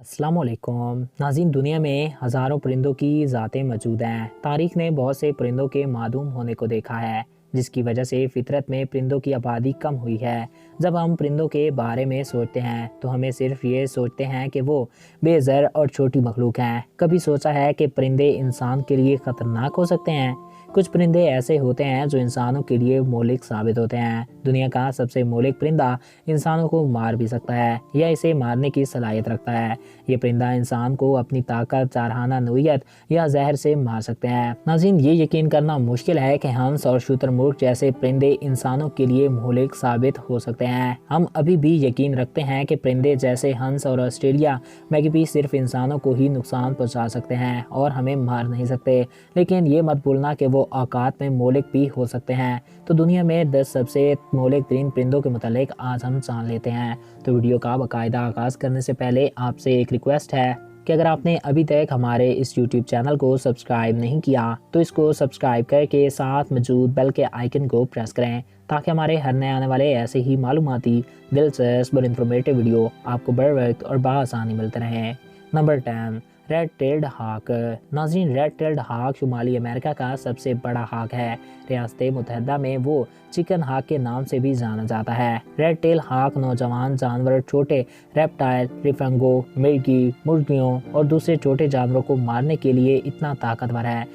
अस्सलाम वालेकुम नाज़रीन, दुनिया में हज़ारों परिंदों की ज़ातें मौजूद हैं। तारीख़ ने बहुत से परिंदों के मादूम होने को देखा है, जिसकी वजह से फितरत में परिंदों की आबादी कम हुई है। जब हम परिंदों के बारे में सोचते हैं तो हमें सिर्फ ये सोचते हैं कि वो बेज़र और छोटी मखलूक हैं। कभी सोचा है कि परिंदे इंसान के लिए ख़तरनाक हो सकते हैं? कुछ परिंदे ऐसे होते हैं जो इंसानों के लिए मौलिक साबित होते हैं। दुनिया का सबसे मौलिक परिंदा इंसानों को मार भी सकता है या इसे मारने की सलाहियत रखता है। ये परिंदा इंसान को अपनी ताकत, जारहाना नोयत या जहर से मार सकते हैं। नाज़रीन, ये यकीन करना मुश्किल है कि हंस और शुतुरमुर्ग जैसे परिंदे इंसानों के लिए मौलिक साबित हो सकते हैं। हम अभी भी यकीन रखते हैं कि परिंदे जैसे हंस और ऑस्ट्रेलिया मैगपी सिर्फ इंसानों को ही नुकसान पहुंचा सकते हैं और हमें मार नहीं सकते। लेकिन ये मत भूलना कि वो औकात में मौलिक भी हो सकते हैं। तो दुनिया में 10 सबसे मौलिक तरीन परिंदों के मुतालिक आज हम जान लेते हैं। तो वीडियो का बाकायदा आगाज़ करने से पहले आपसे एक रिक्वेस्ट है कि अगर आपने अभी तक हमारे इस YouTube चैनल को सब्सक्राइब नहीं किया तो इसको सब्सक्राइब करके साथ मौजूद बेल के आइकन को प्रेस करें, ताकि हमारे हर नए आने वाले ऐसे ही मालूमाती, दिलचस्प और इंफॉर्मेटिव वीडियो आपको बर वक्त और बआसानी मिलते रहें। नंबर 10, रेड टेल्ड हाक। नाज़रीन, रेड टेल्ड हाक शुमाली अमेरिका का सबसे बड़ा हाक है। रियासत मुत्तहिदा में वो चिकन हाक के नाम से भी जाना जाता है। रेड टेल हाक नौजवान जानवर, छोटे रेप्टाइल, रिफंगो, मिर्गी, मुर्गियों और दूसरे छोटे जानवरों को मारने के लिए इतना ताकतवर है।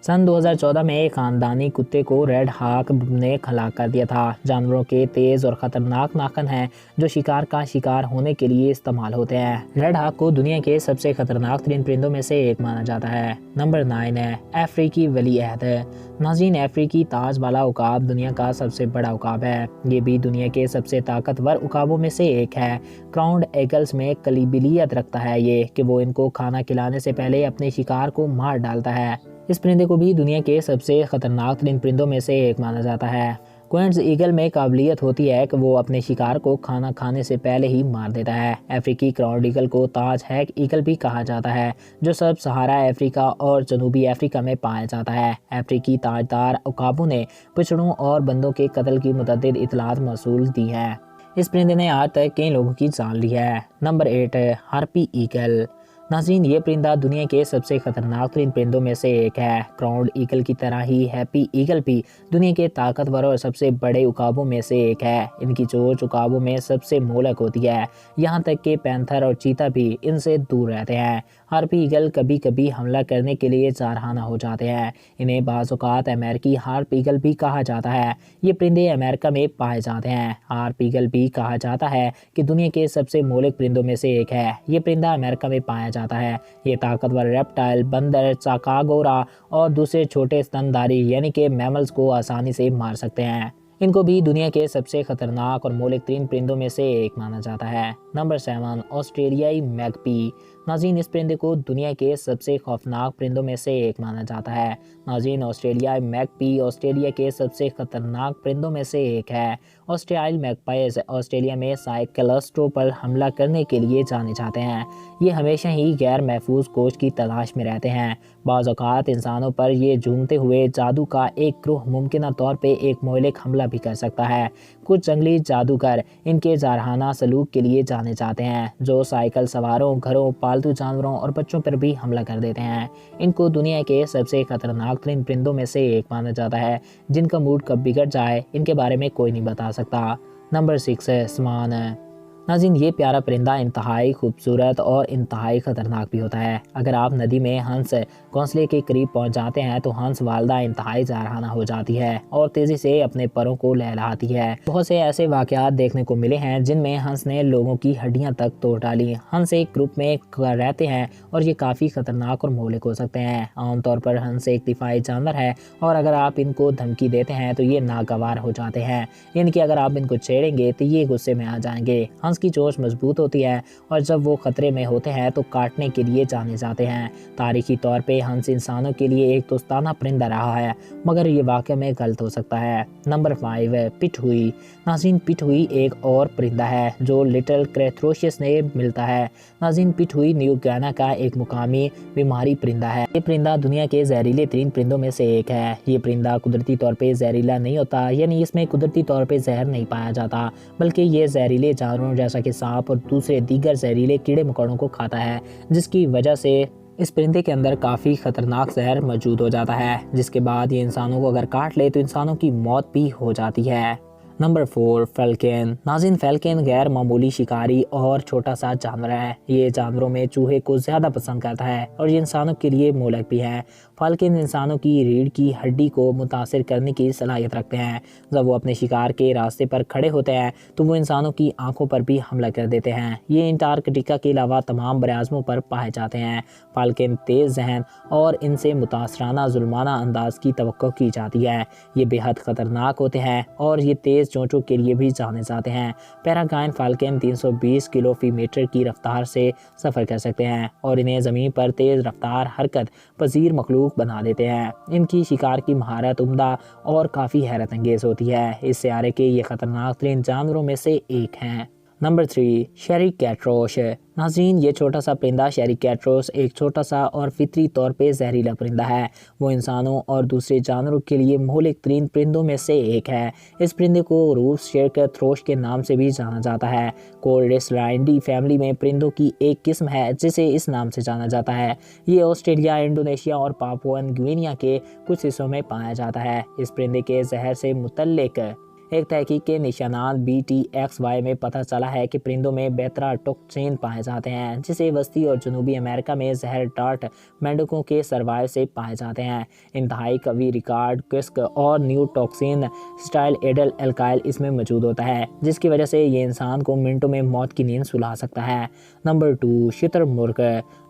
सन 2014 में एक खानदानी कुत्ते को रेड हाक ने हलाक कर दिया था। जानवरों के तेज़ और ख़तरनाक नाखन हैं जो शिकार का शिकार होने के लिए इस्तेमाल होते हैं। रेड हाक को दुनिया के सबसे ख़तरनाक तरीन परिंदों में से एक माना जाता है। नंबर 9 है अफ्रीकी वलीअहद। नाज़रीन, अफ्रीकी ताज वाला उकाब दुनिया का सबसे बड़ा उकाब है। ये भी दुनिया के सबसे ताकतवर उकाबों में से एक है। क्राउन्ड एगल्स में काबिलियत रखता है ये कि वो इनको खाना खिलाने से पहले अपने शिकार को मार डालता है। इस परिंदे को भी दुनिया के सबसे खतरनाक तरीन परिंदों में से एक माना जाता है। क्वींस ईगल में काबिलियत होती है कि वो अपने शिकार को खाना खाने से पहले ही मार देता है। अफ्रीकी क्राउड ईगल को ताज हैक ईगल भी कहा जाता है, जो सब सहारा अफ्रीका और जनूबी अफ्रीका में पाया जाता है। अफ्रीकी ताजदार उकाबों ने पिछड़ों और बंदों के कत्ल की मुतअद्दिद इतलात मौसूल दी हैं। इस परिंदे ने आज तक कई लोगों की जान ली है। नंबर 8 है हार्पी ईगल। नाज़रीन, ये परिंदा दुनिया के सबसे खतरनाक तरीन परिंदों में से एक है। क्राउड ईगल की तरह ही हैप्पी ईगल भी दुनिया के ताकतवर और सबसे बड़े उकाबों में से एक है। इनकी चोंच उकाबों में सबसे मोहलक होती है, यहाँ तक कि पैंथर और चीता भी इनसे दूर रहते हैं। हार्पी ईगल कभी कभी हमला करने के लिए जारहाना हो जाते हैं। इन्हें बाज़ औक़ात अमेरिकी हार्प ईगल भी कहा जाता है। ये परिंदे अमेरिका में पाए जाते हैं। हार्प ईगल भी कहा जाता है कि दुनिया के सबसे मौलिक परिंदों में से एक है। ये परिंदा अमेरिका में पाया जाता है। ये ताकतवर रेप्टाइल, बंदर, चाकागोरा और दूसरे छोटे स्तनधारी यानी कि मैमल्स को आसानी से मार सकते हैं। इनको भी दुनिया के सबसे खतरनाक और मौलिक तरीन परिंदों में से एक माना जाता है। नंबर 7 ऑस्ट्रेलियाई मैगपी। नाज़रीन, इस परिंदे को दुनिया के सबसे खौफनाक परिंदों में से एक माना जाता है। नाज़रीन, ऑस्ट्रेलियाई मैगपी ऑस्ट्रेलिया के सबसे खतरनाक परिंदों में से एक है। ऑस्ट्रेलियाई मैगपाइज ऑस्ट्रेलिया में साइक्लस्ट्रो पर हमला करने के लिए जाने जाते हैं। ये हमेशा ही गैर महफूज कोच की तलाश में रहते हैं। बाज़ औक़ात इंसानों पर ये झूमते हुए जादू का एक ग्रोह मुमकिन तौर पे एक मौलिक हमला भी कर सकता है। कुछ जंगली जादूगर इनके जारहाना सलूक के लिए जाने जाते हैं, जो साइकिल सवारों, घरों, पालतू जानवरों और बच्चों पर भी हमला कर देते हैं। इनको दुनिया के सबसे खतरनाक तरीन परिंदों में से एक माना जाता है, जिनका मूड कब बिगड़ जाए इनके बारे में कोई नहीं बता सकता। नंबर 6 है स्वान। नाज़रीन, ये प्यारा परिंदा इंतहाई खूबसूरत और इंतहाई ख़तरनाक भी होता है। अगर आप नदी में हंस घोंसले के करीब पहुंच जाते हैं तो हंस वालदा इंतहाई जारहाना हो जाती है और तेज़ी से अपने परों को लहलाती है। बहुत से ऐसे वाक़यात देखने को मिले हैं जिनमें हंस ने लोगों की हड्डियां तक तोड़ डाली। हंस एक ग्रुप में रहते हैं और ये काफ़ी ख़तरनाक और मौलिक हो सकते हैं। आमतौर पर हंस एक दिफाई जानवर है और अगर आप इनको धमकी देते हैं तो ये नागवार हो जाते हैं, यानी कि अगर आप इनको छेड़ेंगे तो ये गुस्से में आ जाएंगे। हंस की चोंच मजबूत होती है और जब वो खतरे में होते हैं तो काटने के लिए जाने जाते हैं। तारीखी तौर पे हंस इंसानों के लिए एक दोस्ताना परिंदा रहा है, मगर ये वाकई में गलत हो सकता है। नंबर 5 है पिटहुई। नाज़रीन, पिटहुई एक और परिंदा है जो लिटिल क्रेथ्रोशियस ने मिलता है। नाज़रीन, पिटहुई न्यू गियाना का एक मुकामी बीमारी परिंदा है। ये परिंदा दुनिया के जहरीले तरीन परिंदों में से एक है। ये परिंदा कुदरती तौर पे जहरीला नहीं होता, यानी इसमें कुदरती तौर पे जहर नहीं पाया जाता, बल्कि ये जहरीले जानवरों جیسا کہ سانپ اور دوسرے دیگر زہریلے کیڑے مکوڑوں کو کھاتا ہے، جس کی وجہ سے اس پرندے کے اندر کافی خطرناک زہر موجود ہو جاتا ہے، جس کے بعد یہ انسانوں کو اگر کاٹ لے تو انسانوں کی موت بھی ہو جاتی ہے۔ Number 4، falcon. ناظرین، فیلکن غیر معمولی شکاری اور چھوٹا سا جانور ہے۔ یہ جانوروں میں چوہے کو زیادہ پسند کرتا ہے اور یہ انسانوں کے لیے مہلک بھی ہے۔ فیلکن انسانوں کی ریڑھ کی ہڈی کو متاثر کرنے کی صلاحیت رکھتے ہیں۔ جب وہ اپنے شکار کے راستے پر کھڑے ہوتے ہیں تو وہ انسانوں کی آنکھوں پر بھی حملہ کر دیتے ہیں۔ یہ انٹارکٹیکا کے علاوہ تمام براعظموں پر پائے جاتے ہیں۔ فیلکن تیز ذہن اور ان سے متاثرانہ ظلمانہ انداز کی توقع کی جاتی ہے۔ یہ بے حد خطرناک ہوتے ہیں اور یہ تیز چونچوں کے لیے بھی جانے جاتے ہیں۔ پیراگائن فالکن 320 کلو فی میٹر کی رفتار سے سفر کر سکتے ہیں اور انہیں زمین پر تیز رفتار حرکت پذیر مخلوق بنا دیتے ہیں۔ ان کی شکار کی مہارت عمدہ اور کافی حیرت انگیز ہوتی ہے۔ اس سیارے کے یہ خطرناک ترین جانوروں میں سے ایک ہیں۔ نمبر 3، شیری کیٹروش۔ ناظرین، یہ چھوٹا سا پرندہ شیری کیٹروس ایک چھوٹا سا اور فطری طور پہ زہریلا پرندہ ہے۔ وہ انسانوں اور دوسرے جانوروں کے لیے مہلک ترین پرندوں میں سے ایک ہے۔ اس پرندے کو روس شیرک تھروش کے نام سے بھی جانا جاتا ہے۔ کورڈس لائنڈی فیملی میں پرندوں کی ایک قسم ہے جسے اس نام سے جانا جاتا ہے۔ یہ آسٹریلیا، انڈونیشیا اور پاپوا گوینیا کے کچھ حصوں میں پایا جاتا ہے۔ اس پرندے کے زہر سے متعلق ایک تحقیق کے نشانات BTXY میں پتہ چلا ہے کہ پرندوں میں بیترا ٹوکسین پائے جاتے ہیں، جسے وسطی اور جنوبی امریکہ میں زہر ٹارٹ مینڈکوں کے سروائیو سے پائے جاتے ہیں۔ انتہائی قوی ریکارڈ کسک اور نیو ٹوکسین سٹائل ایڈل الکائل اس میں موجود ہوتا ہے، جس کی وجہ سے یہ انسان کو منٹوں میں موت کی نیند سلا سکتا ہے۔ نمبر 2، شتر مرغ۔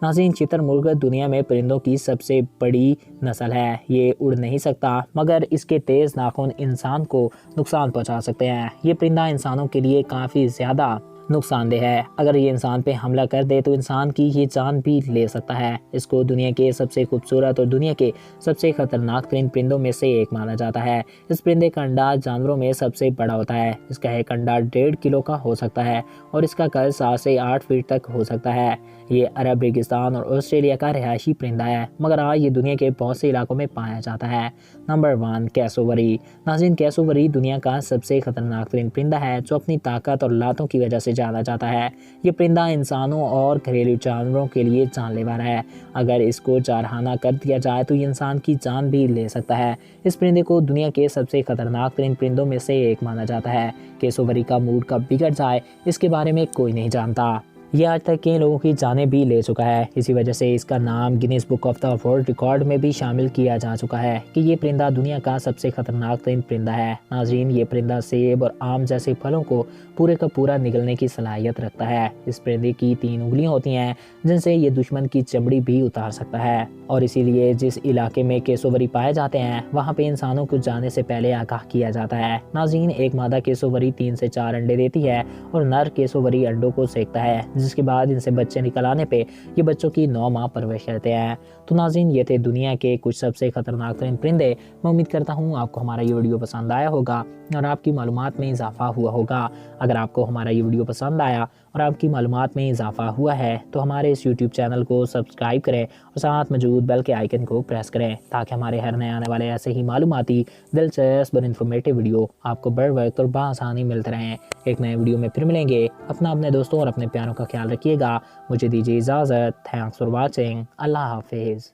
ناظرین، شتر مرغ دنیا میں پرندوں کی سب سے بڑی نسل ہے۔ یہ اڑ نہیں سکتا مگر اس کے تیز ناخن انسان کو نقصان پہنچا سکتے ہیں۔ یہ پرندہ انسانوں کے لیے کافی زیادہ نقصان دہ ہے۔ اگر یہ انسان پہ حملہ کر دے تو انسان کی یہ جان بھی لے سکتا ہے۔ اس کو دنیا کے سب سے خوبصورت اور دنیا کے سب سے خطرناک ترین پرندوں میں سے ایک مانا جاتا ہے۔ اس پرندے کا انڈا جانوروں میں سب سے بڑا ہوتا ہے۔ اس کا ایک انڈا 1.5 کلو کا ہو سکتا ہے اور اس کا قد 7 سے 8 فٹ تک ہو سکتا ہے۔ یہ عرب ریگستان اور آسٹریلیا کا رہائشی پرندہ ہے، مگر آج یہ دنیا کے بہت سے علاقوں میں پایا جاتا ہے۔ نمبر 1، کیسووری۔ ناظرین، کیسووری دنیا کا سب سے خطرناک ترین پرندہ ہے جو اپنی طاقت اور لاتوں کی وجہ سے جانا جاتا ہے۔ یہ پرندہ انسانوں اور گھریلو جانوروں کے لیے جان لیوا ہے۔ اگر اس کو جارحانہ کر دیا جائے تو یہ انسان کی جان بھی لے سکتا ہے۔ اس پرندے کو دنیا کے سب سے خطرناک ترین پرندوں میں سے ایک مانا جاتا ہے۔ کیسووری کا موڈ کب بگڑ جائے اس کے بارے میں کوئی نہیں جانتا۔ یہ آج تک کئی لوگوں کی جانیں بھی لے چکا ہے۔ اسی وجہ سے اس کا نام Guinness book of the world record میں بھی شامل کیا جا چکا ہے کہ یہ پرندہ دنیا کا سب سے خطرناک ترین پرندہ ہے۔ ناظرین، یہ پرندہ سیب اور آم جیسے پھلوں کو پورے کا پورا نگلنے کی صلاحیت رکھتا ہے۔ اس پرندے کی 3 انگلیاں ہوتی ہیں جن سے یہ دشمن کی چمڑی بھی اتار سکتا ہے، اور اسی لیے جس علاقے میں کیسووری پائے جاتے ہیں وہاں پہ انسانوں کو جانے سے پہلے آگاہ کیا جاتا ہے۔ ناظرین، ایک مادہ کیسووری 3 سے 4 انڈے دیتی ہے اور نر کیسووری انڈوں کو سینکتا ہے، جس کے بعد ان سے بچے نکل آنے پہ یہ بچوں کی 9 ماہ پرورش کرتے ہیں۔ تو ناظرین، یہ تھے دنیا کے کچھ سب سے خطرناک ترین پرندے۔ میں امید کرتا ہوں آپ کو ہمارا یہ ویڈیو پسند آیا ہوگا اور آپ کی معلومات میں اضافہ ہوا ہوگا۔ اگر آپ کو ہمارا یہ ویڈیو پسند آیا اور آپ کی معلومات میں اضافہ ہوا ہے تو ہمارے اس یوٹیوب چینل کو سبسکرائب کریں اور ساتھ موجود بیل کے آئیکن کو پریس کریں تاکہ ہمارے ہر نئے آنے والے ایسے ہی معلوماتی، دلچسپ اور انفارمیٹیو ویڈیو آپ کو بر وقت اور بآسانی ملتے رہیں۔ ایک نئے ویڈیو میں پھر ملیں گے۔ اپنے دوستوں اور اپنے پیاروں کا خیال رکھیے گا۔ مجھے دیجیے اجازت۔ Thanks for watching. اللہ حافظ۔